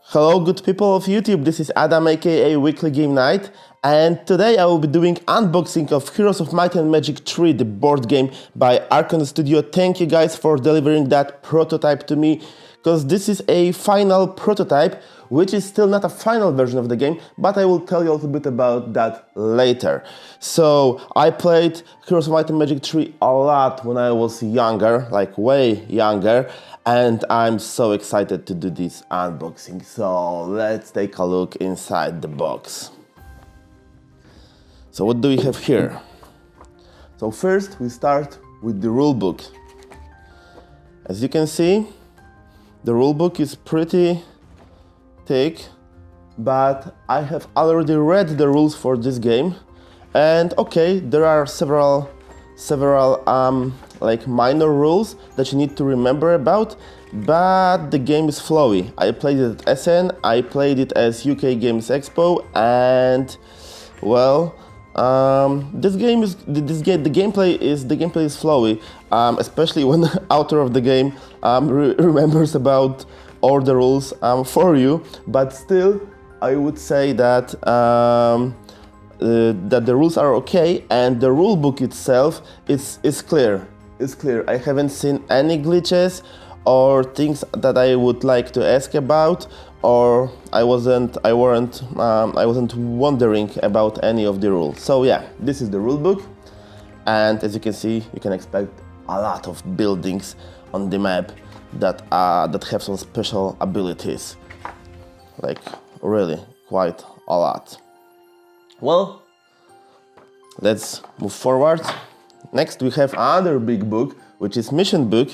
Hello good people of YouTube, this is Adam aka Weekly Game Night, and today I will be doing unboxing of Heroes of Might and Magic 3, the board game by Archon Studio. Thank you guys for delivering that prototype to me, because this is a final prototype, which is still not a final version of the game, but I will tell you a little bit about that later. So, I played Heroes of Might and Magic 3 a lot when I was younger, like way younger, and I'm so excited to do this unboxing. So, let's take a look inside the box. So, what do we have here? So, first we start with the rulebook. As you can see, the rulebook is pretty thick, but I have already read the rules for this game, and okay, there are several like minor rules that you need to remember about, but the game is flowy. I played it at SN, I played it as UK Games Expo, and well, the gameplay is flowy, especially when the author of the game remembers about all the rules for you. But still, I would say that that the rules are okay, and the rule book itself is clear. It's clear. I haven't seen any glitches or things that I would like to ask about, or I wasn't wondering about any of the rules. So yeah, this is the rule book, and as you can see, you can expect a lot of buildings on the map that have some special abilities, like really quite a lot. Well, let's move forward. Next we have another big book, which is Mission Book,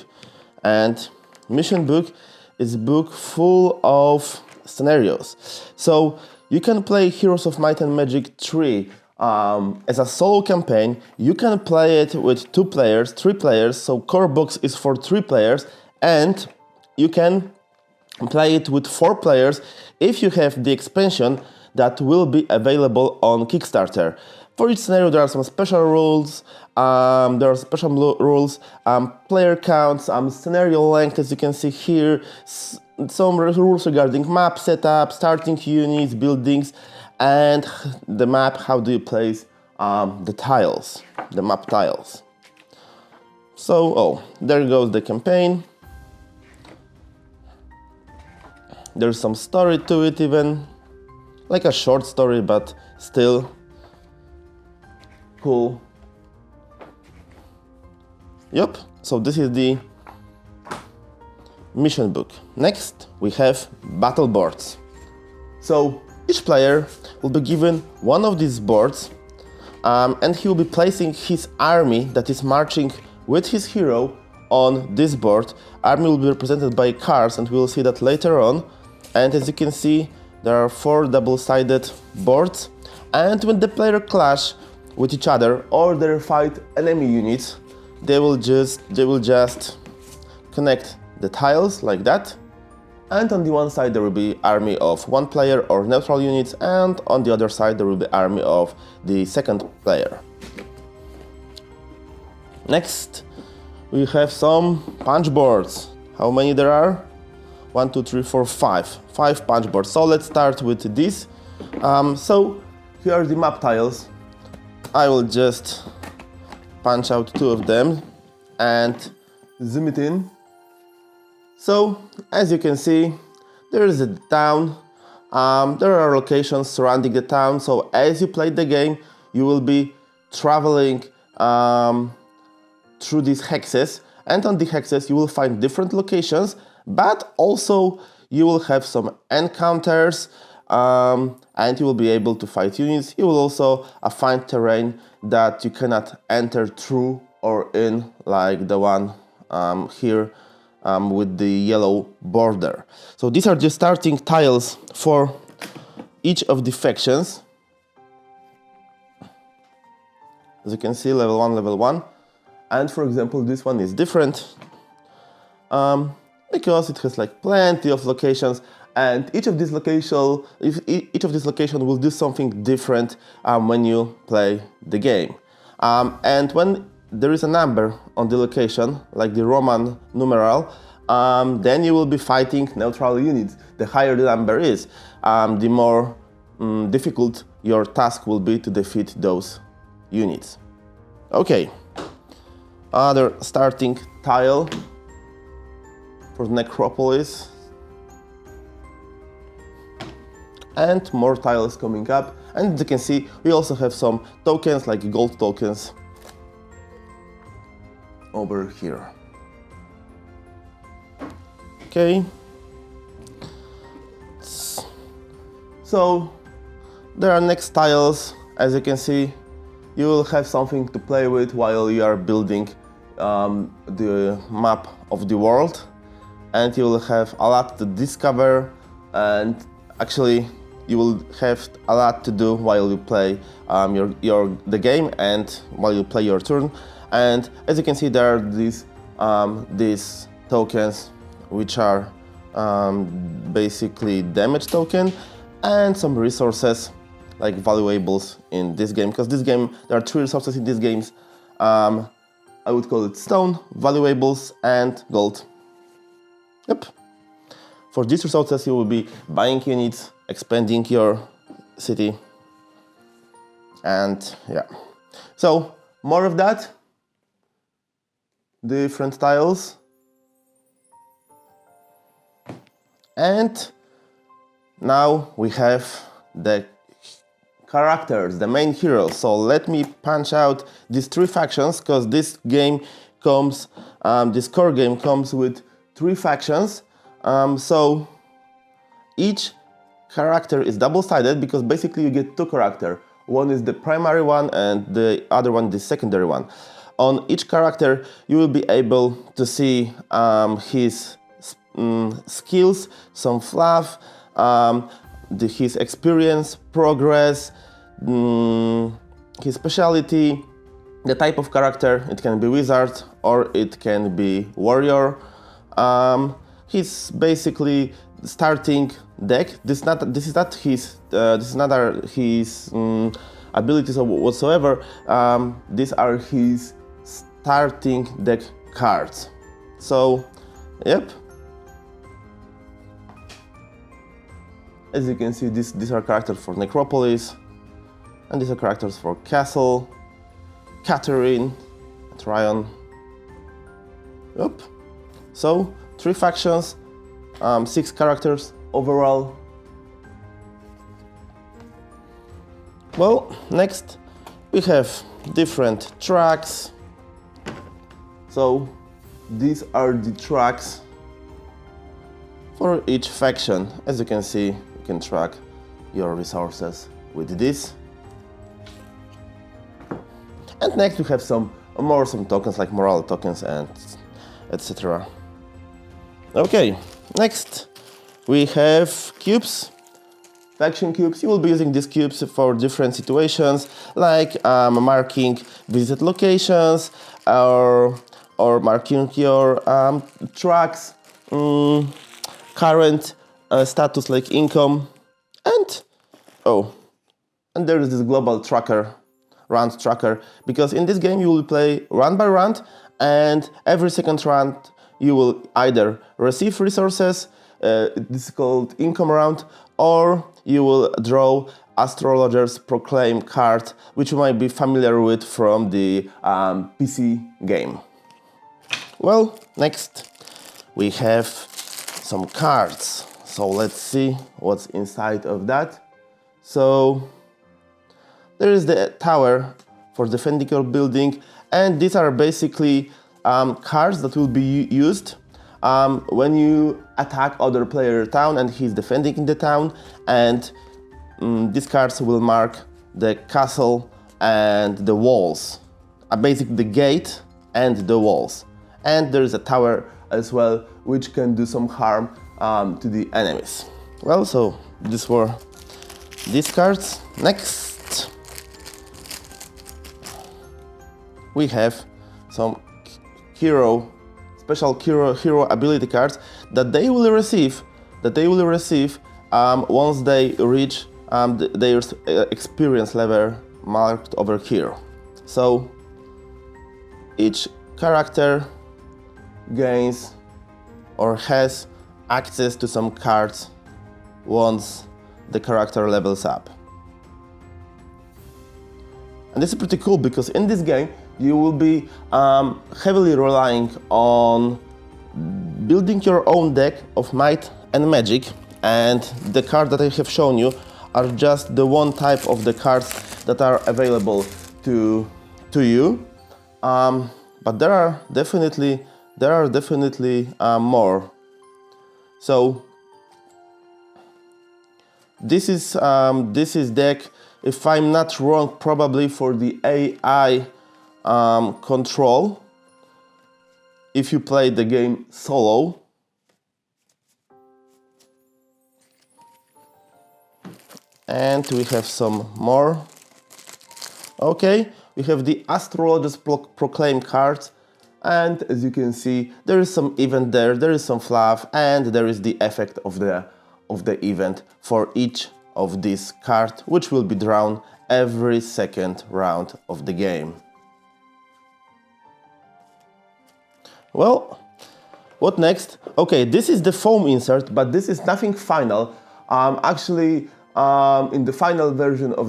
and Mission Book is a book full of scenarios. So you can play Heroes of Might and Magic 3 as a solo campaign. You can play it with 2 players, 3 players, so core box is for 3 players, and you can play it with 4 players if you have the expansion that will be available on Kickstarter. For each scenario there are some special rules, player counts, scenario length, as you can see here, some rules regarding map setup, starting units, buildings, and the map, how do you place the tiles, the map tiles. So, there goes the campaign. There's some story to it even, like a short story, but still cool. Yep, so this is the mission book. Next, we have battle boards. So each player will be given one of these boards, and he will be placing his army that is marching with his hero on this board. Army will be represented by cars, and we will see that later on. And as you can see, there are 4 double-sided boards, and when the player clash with each other or they fight enemy units, they will just connect the tiles like that, and on the one side there will be army of 1 player or neutral units, and on the other side there will be army of the second player. Next, we have some punch boards. How many there are? 1, 2, 3, 4, 5. 5 punch boards. So let's start with this. So here are the map tiles. I will just punch out 2 of them and zoom it in. So as you can see, there is a town. There are locations surrounding the town. So as you play the game, you will be traveling through these hexes, and on the hexes you will find different locations, but also you will have some encounters, and you will be able to fight units. You will also find terrain that you cannot enter through or in, like the one here with the yellow border. So these are the starting tiles for each of the factions. As you can see, level 1, and for example this one is different because it has like plenty of locations, and each of these locations will do something different when you play the game. And when there is a number on the location, like the Roman numeral, then you will be fighting neutral units. The higher the number is, the more difficult your task will be to defeat those units. Okay, other starting tile for Necropolis. And more tiles coming up. And as you can see, we also have some tokens, like gold tokens, over here. Okay. So, there are next tiles. As you can see, you will have something to play with while you are building the map of the world. And you will have a lot to discover, and actually you will have a lot to do while you play the game and while you play your turn. And as you can see, there are these tokens, which are basically damage token, and some resources like valuables in this game. Because this game, there are 3 resources in these games. I would call it stone, valuables, and gold. Yep. For these resources, you will be buying units, expanding your city, and yeah. So, more of that. Different tiles. And now we have the characters, the main heroes. So let me punch out these 3 factions, because this game comes, this core game comes with 3 factions. So each character is double-sided, because basically you get 2 characters. One is the primary one and the other one the secondary one. On each character you will be able to see his skills, some fluff, his experience, progress, his specialty, the type of character. It can be wizard or it can be warrior. He's basically starting deck. This is not his abilities whatsoever. These are his starting deck cards. So, yep. As you can see, these are characters for Necropolis, and these are characters for Castle, Catherine, Tryon. Yep. So 3 factions, 6 characters overall. Well, next we have different tracks. So these are the tracks for each faction. As you can see, you can track your resources with this. And next we have some tokens like morale tokens and etc. Okay, next we have cubes. Faction cubes. You will be using these cubes for different situations, like marking visited locations or marking your tracks, current status like income, and there is this global tracker, round tracker, because in this game you will play round by round, and every second round you will either receive resources, this is called income round, or you will draw Astrologer's Proclaim card, which you might be familiar with from the PC game. Well, next we have some cards. So let's see what's inside of that. So there is the tower for defending your building, and these are basically cards that will be used when you attack other player town and he's defending in the town, and these cards will mark the castle and the walls, basically the gate and the walls. And there is a tower as well, which can do some harm to the enemies. Well, so these were these cards. Next we have some special hero ability cards that they will receive once they reach their experience level marked over here. So each character gains or has access to some cards once the character levels up. And this is pretty cool because in this game you will be heavily relying on building your own deck of might and magic, and the cards that I have shown you are just the one type of the cards that are available to you. But there are definitely more. So this is deck, if I'm not wrong, probably for the AI control. If you play the game solo. And we have some more. Okay, we have the Astrologist Proclaim cards, and as you can see, there is some event there is some fluff, and there is the effect of the event for each of these cards, which will be drawn every second round of the game. Well, what next? Okay, this is the foam insert, but this is nothing final. Actually, in the final version of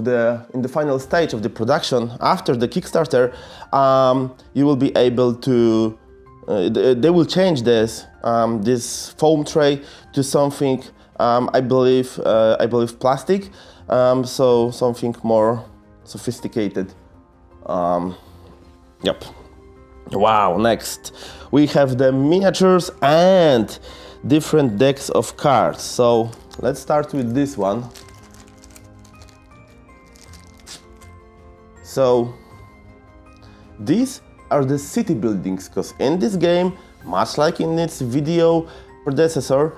in the final stage of the production, after the Kickstarter, you will be able to. They will change this foam tray to something. I believe plastic. So something more sophisticated. Yep. Wow. Next, we have the miniatures and different decks of cards. So let's start with this one. So these are the city buildings, because in this game, much like in its video predecessor,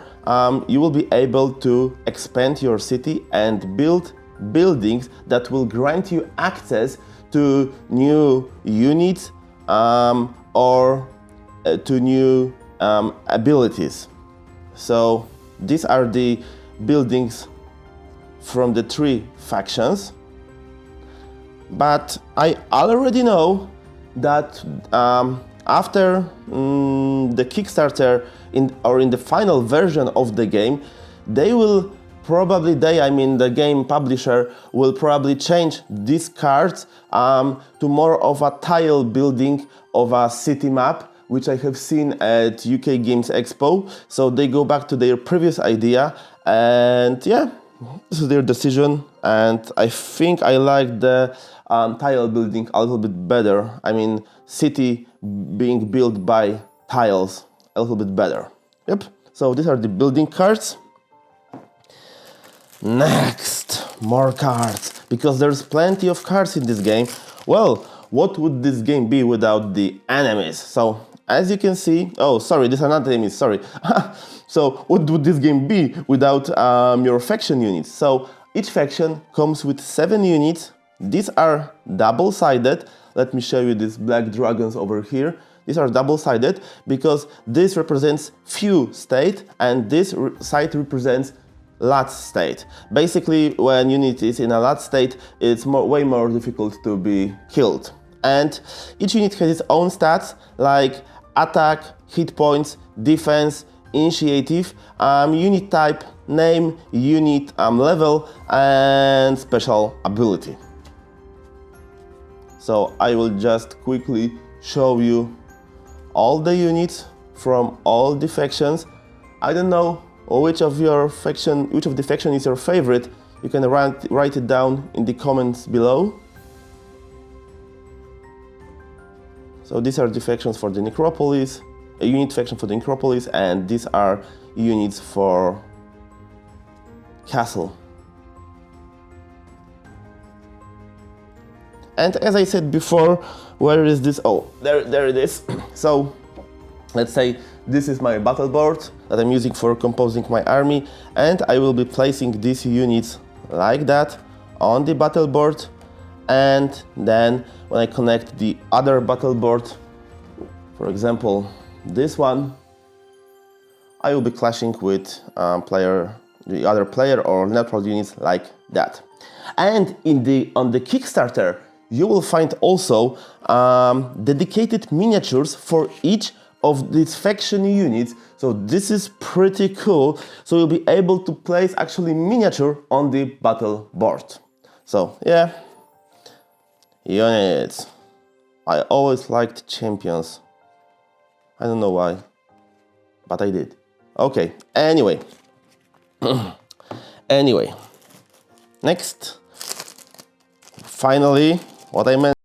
you will be able to expand your city and build buildings that will grant you access to new units or to new abilities. So these are the buildings from the 3 factions. But I already know that after the Kickstarter in the final version of the game, the game publisher will probably change these cards to more of a tile building of a city map, which I have seen at UK Games Expo. So they go back to their previous idea, and yeah, this is their decision. And I think I like the tile building a little bit better. I mean, city being built by tiles a little bit better. Yep. So these are the building cards. Next, more cards, because there's plenty of cards in this game. Well, what would this game be without the enemies? So as you can see, oh sorry, these are not the enemies, sorry. So what would this game be without your faction units? So each faction comes with 7 units. These are double-sided. Let me show you these black dragons over here. These are double-sided because this represents few state and this side represents lat state. Basically, when unit is in a lat state, it's way more difficult to be killed. And each unit has its own stats like attack, hit points, defense, initiative, unit type, name, unit level, and special ability. So I will just quickly show you all the units from all the factions. I don't know which of the faction is your favorite. You can write it down in the comments below. So these are the factions for the Necropolis, a unit faction for the Necropolis, and these are units for Castle. And as I said before, where is this? Oh, there it is. So let's say this is my battle board that I'm using for composing my army, and I will be placing these units like that on the battle board. And then when I connect the other battle board, for example this one, I will be clashing with the other player or network units like that. And on the Kickstarter, you will find also dedicated miniatures for each of these faction units. So this is pretty cool. So you'll be able to place actually miniature on the battle board. So yeah, units. I always liked champions. I don't know why, but I did. Okay, anyway. Anyway, next, finally, what I meant.